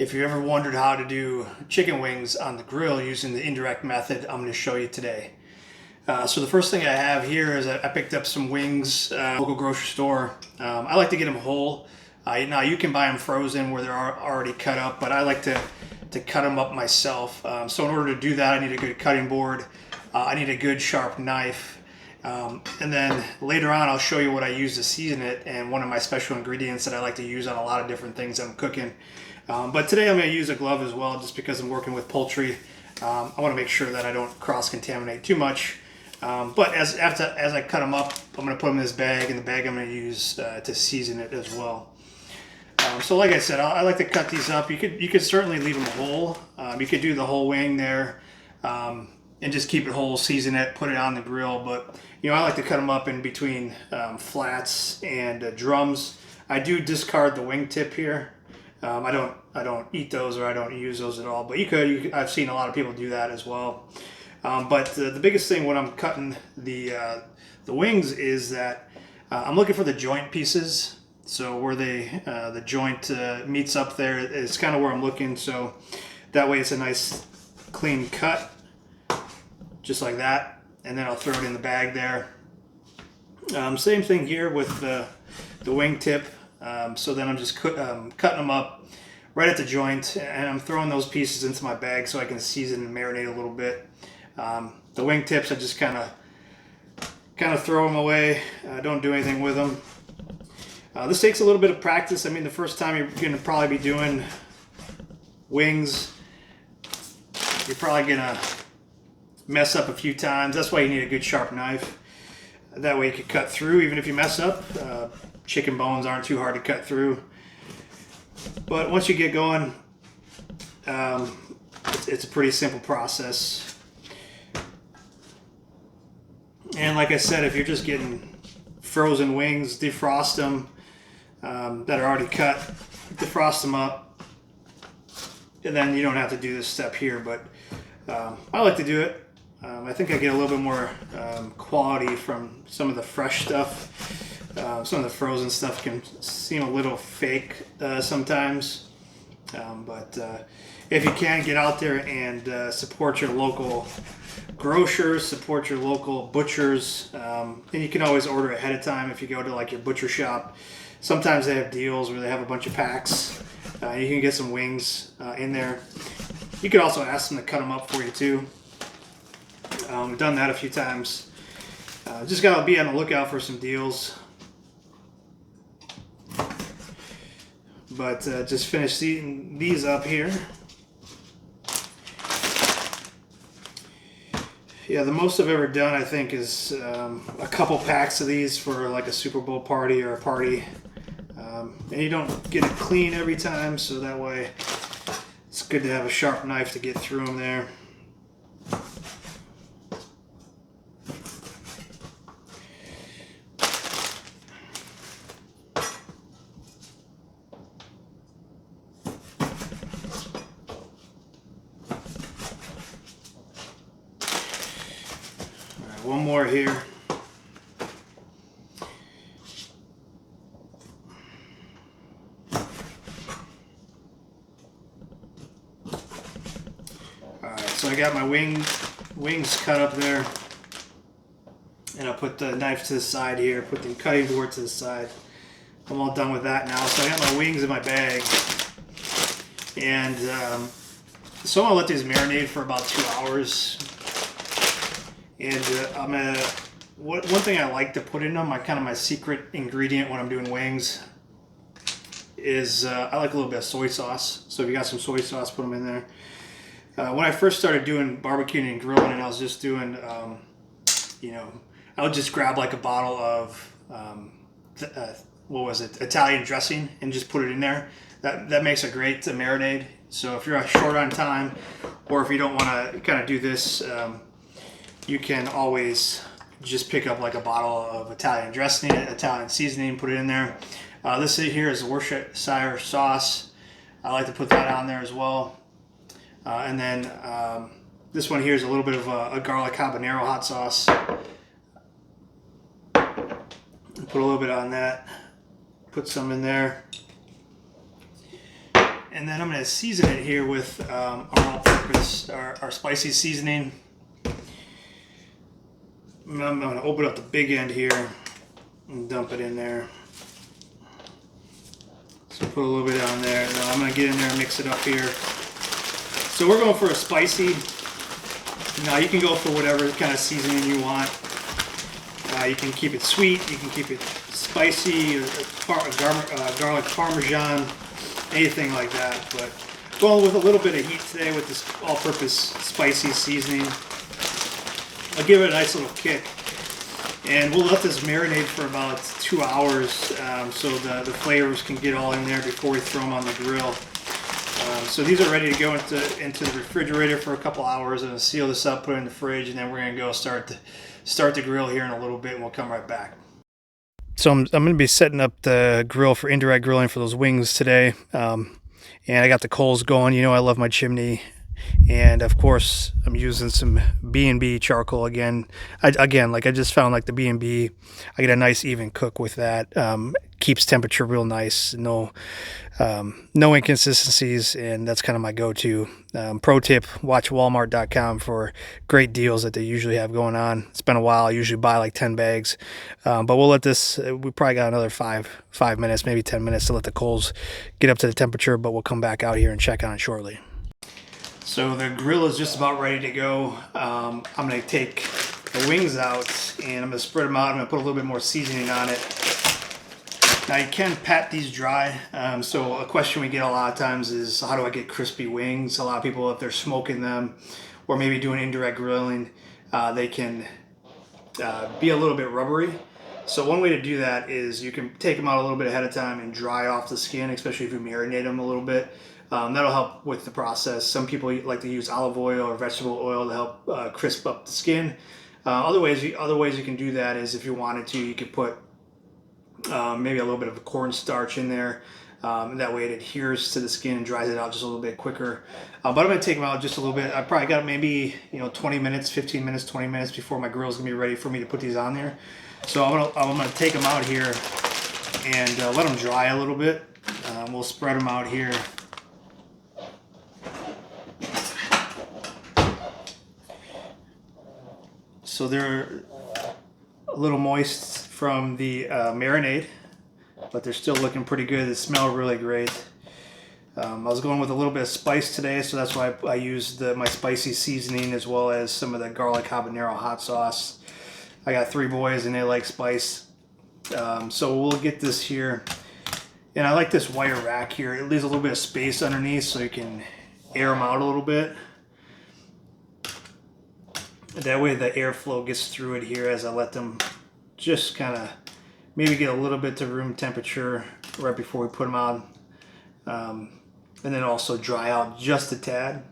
If you ever wondered how to do chicken wings on the grill using the indirect method, I'm going to show you today. So the first thing I have here is I picked up some wings, local grocery store. I like to get them whole. Now you can buy them frozen where they're already cut up, but I like to cut them up myself. So in order to do that, I need a good cutting board. I need a good sharp knife. And then later on, I'll show you what I use to season it and one of my special ingredients that I like to use on a lot of different things that I'm cooking. But today I'm going to use a glove as well, just because I'm working with poultry. I want to make sure that I don't cross-contaminate too much. But as I cut them up, I'm going to put them in this bag, and the bag I'm going to use to season it as well. So like I said, I like to cut these up. You could certainly leave them whole. You could do the whole wing there, and just keep it whole, season it, put it on the grill. But I like to cut them up in between flats and drums. I do discard the wing tip here. I don't eat those, or I don't use those at all. But you could. I've seen a lot of people do that as well. But the biggest thing when I'm cutting the wings is that I'm looking for the joint pieces. So where the joint meets up there is kind of where I'm looking. So that way it's a nice clean cut, just like that. And then I'll throw it in the bag there. Same thing here with the wing tip. So then I'm just cutting them up right at the joint, and I'm throwing those pieces into my bag so I can season and marinate a little bit. The wing tips, I just kind of throw them away. Don't do anything with them. This takes a little bit of practice. I mean, the first time you're going to probably be doing wings, you're probably going to mess up a few times. That's why you need a good sharp knife. That way you can cut through even if you mess up. Chicken bones aren't too hard to cut through. But once you get going, it's a pretty simple process. And like I said, if you're just getting frozen wings, defrost them that are already cut, defrost them up, and then you don't have to do this step here. But I like to do it. I think I get a little bit more quality from some of the fresh stuff. Some of the frozen stuff can seem a little fake sometimes. But if you can, get out there and support your local grocers, support your local butchers. And you can always order ahead of time if you go to like your butcher shop. Sometimes they have deals where they have a bunch of packs. You can get some wings in there. You could also ask them to cut them up for you too. I've done that a few times. Just gotta be on the lookout for some deals. But just finished eating these up here. Yeah, the most I've ever done, I think, is a couple packs of these for like a Super Bowl party or a party. And you don't get it clean every time, so that way it's good to have a sharp knife to get through them there. One more here. Alright, so I got my wings cut up there. And I'll put the knife to the side here, put the cutting board to the side. I'm all done with that now. So I got my wings in my bag. And so I'm going to let these marinate for about 2 hours. And one thing I like to put in them, my secret ingredient when I'm doing wings, is I like a little bit of soy sauce. So if you got some soy sauce, put them in there. When I first started doing barbecuing and grilling, and I was just doing, I would just grab like a bottle of, Italian dressing, and just put it in there. That makes a great marinade. So if you're short on time, or if you don't want to kind of do this, you can always just pick up like a bottle of Italian dressing, Italian seasoning, put it in there. This here is Worcestershire sauce. I like to put that on there as well. And then this one here is a little bit of a garlic habanero hot sauce. Put a little bit on that. Put some in there. And then I'm going to season it here with our all-purpose, our spicy seasoning. I'm going to open up the big end here and dump it in there. So put a little bit on there. Now I'm going to get in there and mix it up here. So we're going for a spicy. Now you can go for whatever kind of seasoning you want. You can keep it sweet, you can keep it spicy, garlic parmesan, anything like that. But going with a little bit of heat today with this all-purpose spicy seasoning. I'll give it a nice little kick. And we'll let this marinate for about 2 hours so the flavors can get all in there before we throw them on the grill. So these are ready to go into the refrigerator for a couple hours, and seal this up, put it in the fridge, and then we're going to go start the grill here in a little bit, and we'll come right back. So I'm going to be setting up the grill for indirect grilling for those wings today. And I got the coals going. You know I love my chimney. And of course I'm using some B&B charcoal again. I just found like the B&B, I get a nice even cook with that. Keeps temperature real nice, no inconsistencies, and that's kind of my go-to. Pro tip, watch walmart.com for great deals that they usually have going on. It's been a while. I usually buy like 10 bags, but we'll let this, we probably got another five minutes, maybe 10 minutes to let the coals get up to the temperature, but we'll come back out here and check on it shortly. So the grill is just about ready to go. I'm going to take the wings out and I'm going to spread them out. I'm going to put a little bit more seasoning on it. Now you can pat these dry. So a question we get a lot of times is, how do I get crispy wings? A lot of people, if they're smoking them or maybe doing indirect grilling, they can be a little bit rubbery. So one way to do that is you can take them out a little bit ahead of time and dry off the skin, especially if you marinate them a little bit. That'll help with the process. Some people like to use olive oil or vegetable oil to help crisp up the skin. Other ways you can do that is, if you wanted to, you could put maybe a little bit of a cornstarch in there. That way it adheres to the skin and dries it out just a little bit quicker. But I'm going to take them out just a little bit. I probably got maybe 20 minutes, 15 minutes, 20 minutes before my grill is going to be ready for me to put these on there. So I'm going to take them out here and let them dry a little bit. We'll spread them out here. So they're a little moist from the marinade, but they're still looking pretty good. They smell really great. I was going with a little bit of spice today, so that's why I used my spicy seasoning as well as some of the garlic habanero hot sauce. I got 3 boys and they like spice. So we'll get this here. And I like this wire rack here. It leaves a little bit of space underneath so you can air them out a little bit. That way the airflow gets through it here as I let them just kind of maybe get a little bit to room temperature right before we put them on. And then also dry out just a tad.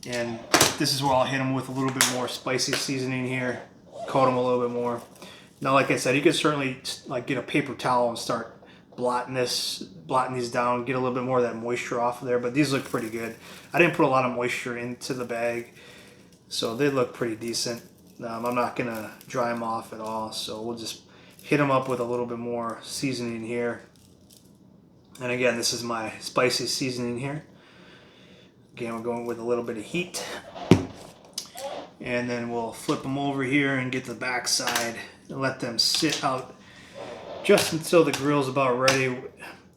And this is where I'll hit them with a little bit more spicy seasoning here. Coat them a little bit more. Now, like I said, you could certainly like get a paper towel and start blotting these down, get a little bit more of that moisture off of there, but these look pretty good. I didn't put a lot of moisture into the bag, so they look pretty decent. I'm not gonna dry them off at all, so we'll just hit them up with a little bit more seasoning here. And again, this is my spicy seasoning here. Again, we're going with a little bit of heat, and then we'll flip them over here and get the back side and let them sit out just until the grill's about ready.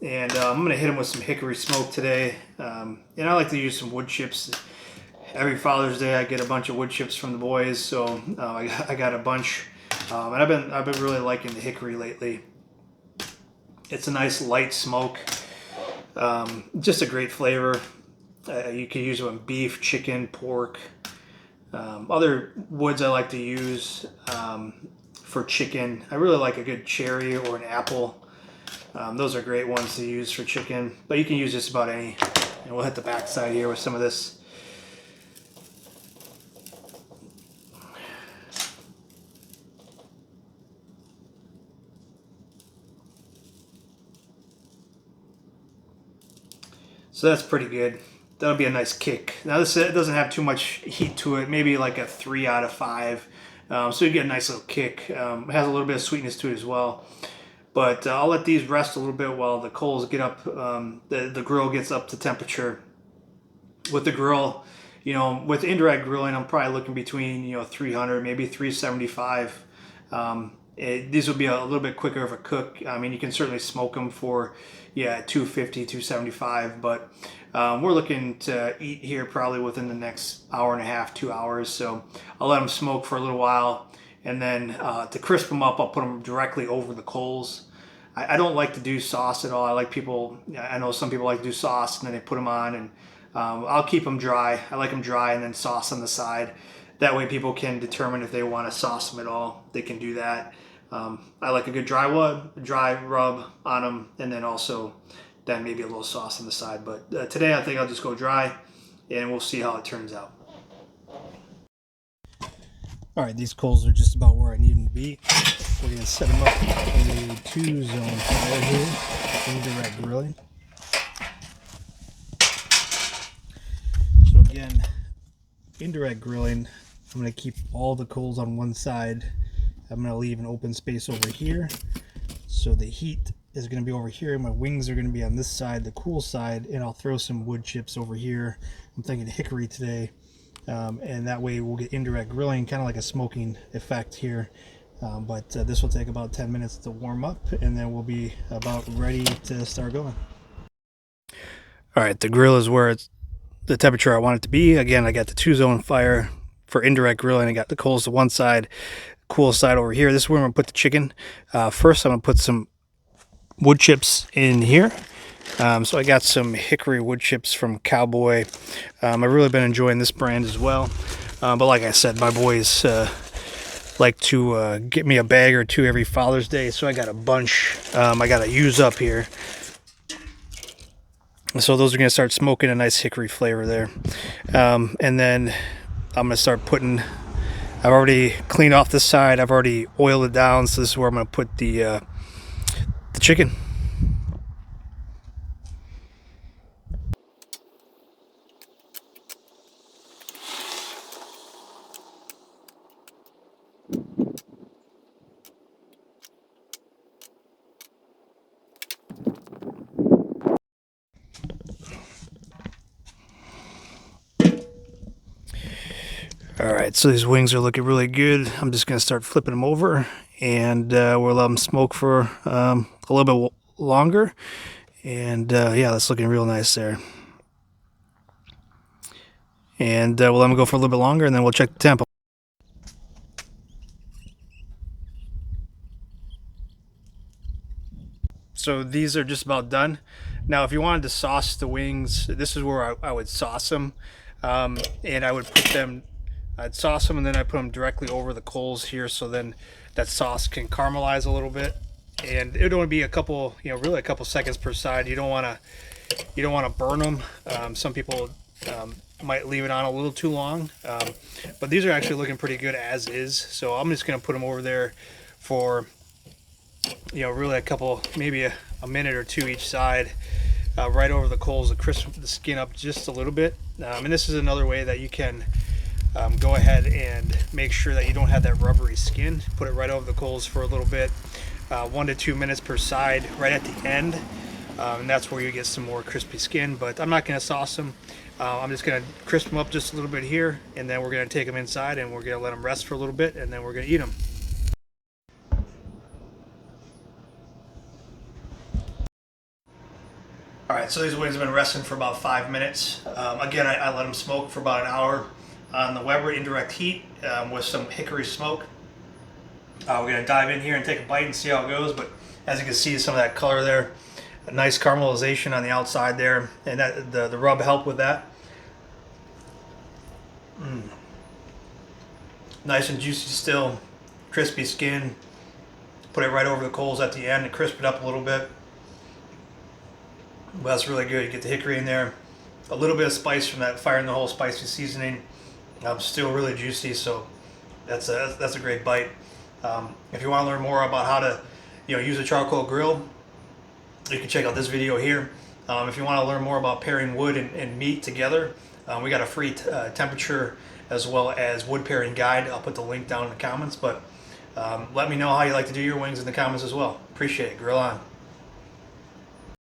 And I'm going to hit them with some hickory smoke today. And I like to use some wood chips. Every Father's Day I get a bunch of wood chips from the boys, so I got a bunch. And I've been really liking the hickory lately. It's a nice light smoke. Just a great flavor. You can use it on beef, chicken, pork. Other woods I like to use for chicken, I really like a good cherry or an apple. Those are great ones to use for chicken, but you can use just about any. And we'll hit the back side here with some of this. So that's pretty good. That'll be a nice kick. Now this doesn't have too much heat to it, maybe like a 3 out of 5. So you get a nice little kick. It has a little bit of sweetness to it as well. But I'll let these rest a little bit while the coals get up, the grill gets up to temperature. With the grill, with indirect grilling, I'm probably looking between 300, maybe 375. These will be a little bit quicker of a cook. I mean, you can certainly smoke them for 250, 275, but we're looking to eat here probably within the next hour and a half, 2 hours. So I'll let them smoke for a little while, and then to crisp them up, I'll put them directly over the coals. I don't like to do sauce at all. I know some people like to do sauce and then they put them on, and I'll keep them dry. I like them dry and then sauce on the side. That way people can determine if they want to sauce them at all. They can do that. I like a good dry rub on them, and then also then maybe a little sauce on the side. But today I think I'll just go dry, and we'll see how it turns out. All right, these coals are just about where I need them to be. We're going to set them up in a 2-zone fire here, indirect grilling. So again, indirect grilling, I'm going to keep all the coals on one side. I'm going to leave an open space over here. So the heat is going to be over here. My wings are going to be on this side, the cool side, and I'll throw some wood chips over here. I'm thinking hickory today. And that way we'll get indirect grilling, kind of like a smoking effect here. But this will take about 10 minutes to warm up, and then we'll be about ready to start going. All right, the grill is where it's the temperature I want it to be. Again, I got the 2-zone fire for indirect grilling. I got the coals to one side, cool side over here. This is where I'm going to put the chicken. First, I'm going to put some wood chips in here. So I got some hickory wood chips from Cowboy. I've really been enjoying this brand as well. But like I said, my boys like to get me a bag or two every Father's Day. So I got a bunch I got to use up here. So those are going to start smoking a nice hickory flavor there. And then I'm going to start putting, I've already cleaned off this side. I've already oiled it down. So this is where I'm going to put the chicken. All right, so these wings are looking really good. I'm just going to start flipping them over, and we'll let them smoke for a little bit longer. And yeah, that's looking real nice there. And we'll let them go for a little bit longer, and then we'll check the temp. So these are just about done. Now, if you wanted to sauce the wings, this is where I would sauce them. And I would put them, I'd sauce them, and then I put them directly over the coals here, so then that sauce can caramelize a little bit. And it would only be a couple, really a couple seconds per side. You don't want to burn them. Some people might leave it on a little too long, but these are actually looking pretty good as is. So I'm just going to put them over there for really a couple, maybe a minute or two each side, right over the coals to crisp the skin up just a little bit. And this is another way that you can go ahead and make sure that you don't have that rubbery skin. Put it right over the coals for a little bit, 1 to 2 minutes per side, right at the end, and that's where you get some more crispy skin. But I'm not going to sauce them. I'm just going to crisp them up just a little bit here, and then we're going to take them inside and we're going to let them rest for a little bit, and then we're going to eat them. All right, so these wings have been resting for about 5 minutes. Again, I let them smoke for about an hour on the Weber indirect heat with some hickory smoke. We're going to dive in here and take a bite and see how it goes. But as you can see, some of that color there, a nice caramelization on the outside there, and that the rub helped with that. Nice and juicy still, crispy skin. Put it right over the coals at the end and crisp it up a little bit. Well, that's really good. You get the hickory in there, a little bit of spice from that fire in the hole spicy seasoning. Still really juicy, so that's a great bite. If you want to learn more about how to use a charcoal grill, you can check out this video here. If you want to learn more about pairing wood and meat together, we got a free temperature as well as wood pairing guide. I'll put the link down in the comments. But Let me know how you like to do your wings in the comments as well. Appreciate it. Grill on.